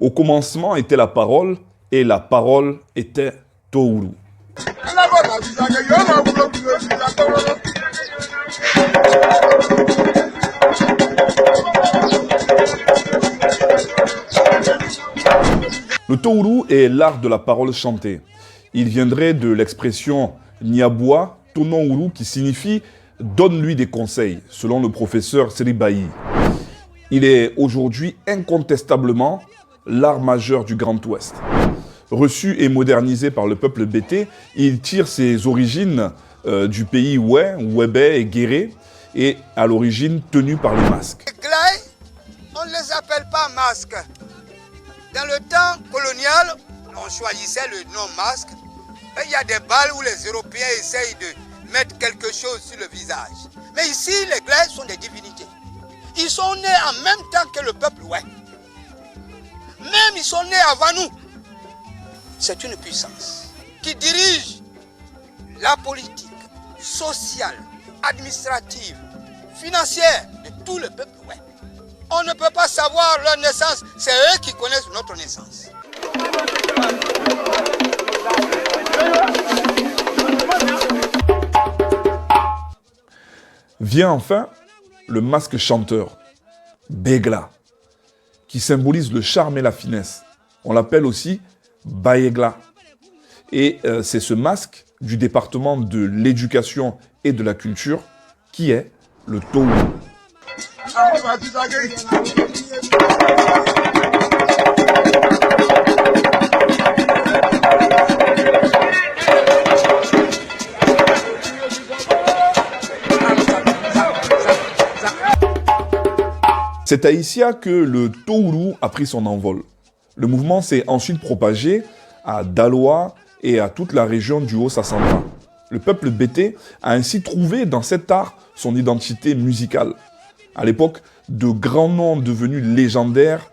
Au commencement était la parole, et la parole était Touru. Le Touru est l'art de la parole chantée. Il viendrait de l'expression Niabwa, Tonouru, qui signifie « donne-lui des conseils », selon le professeur Seribaï. Il est aujourd'hui incontestablement l'art majeur du Grand Ouest. Reçu et modernisé par le peuple bété, il tire ses origines du pays Oué, Ouébé et Guéré, et à l'origine tenu par les masques. Les glaïs, on ne les appelle pas masques. Dans le temps colonial, on choisissait le nom masque. Et il y a des balles où les Européens essayent de mettre quelque chose sur le visage. Mais ici, les glaïs sont des divinités. Ils sont nés en même temps que le peuple Oué. Même ils sont nés avant nous. C'est une puissance qui dirige la politique sociale, administrative, financière de tout le peuple Oué. On ne peut pas savoir leur naissance, c'est eux qui connaissent notre naissance. Vient enfin le masque chanteur, Begla, qui symbolise le charme et la finesse. On l'appelle aussi Baegla. Et c'est ce masque du département de l'éducation et de la culture qui est le Touru. C'est à Issia que le Touru a pris son envol. Le mouvement s'est ensuite propagé à Daloa et à toute la région du Haut-Sassandra. Le peuple bété a ainsi trouvé dans cet art son identité musicale. À l'époque, de grands noms devenus légendaires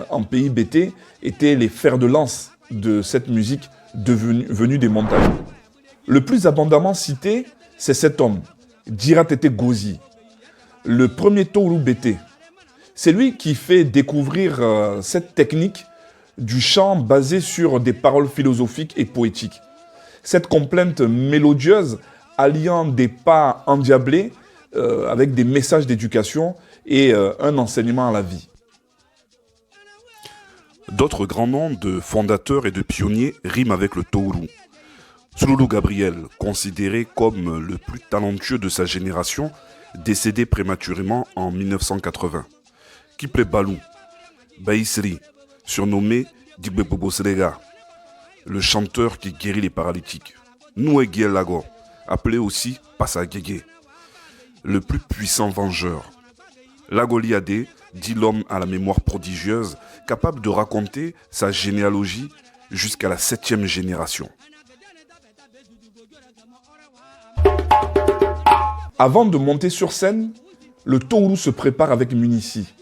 en pays bété étaient les fers de lance de cette musique venue des montagnes. Le plus abondamment cité, c'est cet homme, Diratete Gozi, le premier Touru bété. C'est lui qui fait découvrir cette technique du chant basé sur des paroles philosophiques et poétiques. Cette complainte mélodieuse alliant des pas endiablés avec des messages d'éducation et un enseignement à la vie. D'autres grands noms de fondateurs et de pionniers riment avec le Touru. Sululu Gabriel, considéré comme le plus talentueux de sa génération, décédé prématurément en 1980. Kiple Balou, Baïsri, surnommé Digbebobosrega, le chanteur qui guérit les paralytiques. Noué Lago, appelé aussi Passagege, le plus puissant vengeur. Lagoliade dit l'homme à la mémoire prodigieuse, capable de raconter sa généalogie jusqu'à la 7e génération. Avant de monter sur scène, le Touru se prépare avec munitie.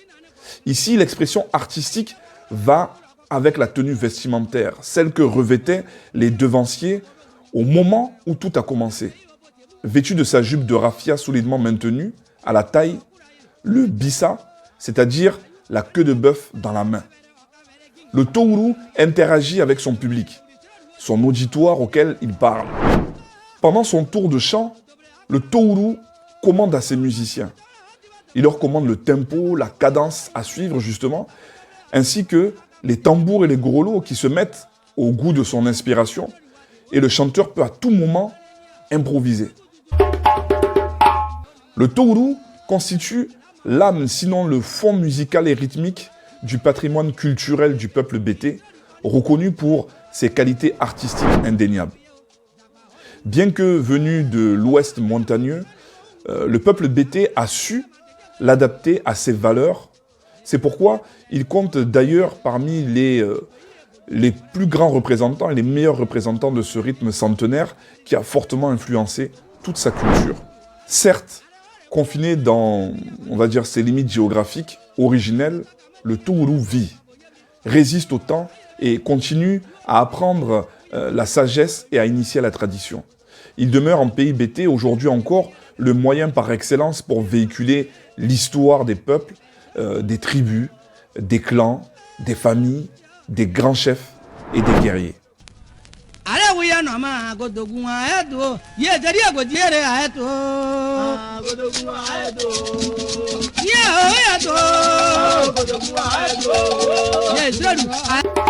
Ici, l'expression artistique va avec la tenue vestimentaire, celle que revêtaient les devanciers au moment où tout a commencé. Vêtu de sa jupe de raffia solidement maintenue, à la taille, le bissa, c'est-à-dire la queue de bœuf dans la main. Le Touru interagit avec son public, son auditoire auquel il parle. Pendant son tour de chant, le Touru commande à ses musiciens. Il leur commande le tempo, la cadence à suivre justement, ainsi que les tambours et les grelots qui se mettent au goût de son inspiration, et le chanteur peut à tout moment improviser. Le Touru constitue l'âme, sinon le fond musical et rythmique du patrimoine culturel du peuple bété, reconnu pour ses qualités artistiques indéniables. Bien que venu de l'ouest montagneux, le peuple bété a su l'adapter à ses valeurs. C'est pourquoi il compte d'ailleurs parmi les plus grands représentants et les meilleurs représentants de ce rythme centenaire qui a fortement influencé toute sa culture. Certes, confiné dans, on va dire, ses limites géographiques originelles, le Touru vit, résiste au temps et continue à apprendre la sagesse et à initier la tradition. Il demeure en pays bété aujourd'hui encore le moyen par excellence pour véhiculer l'histoire des peuples, des tribus, des clans, des familles des grands chefs et des guerriers. Yeah,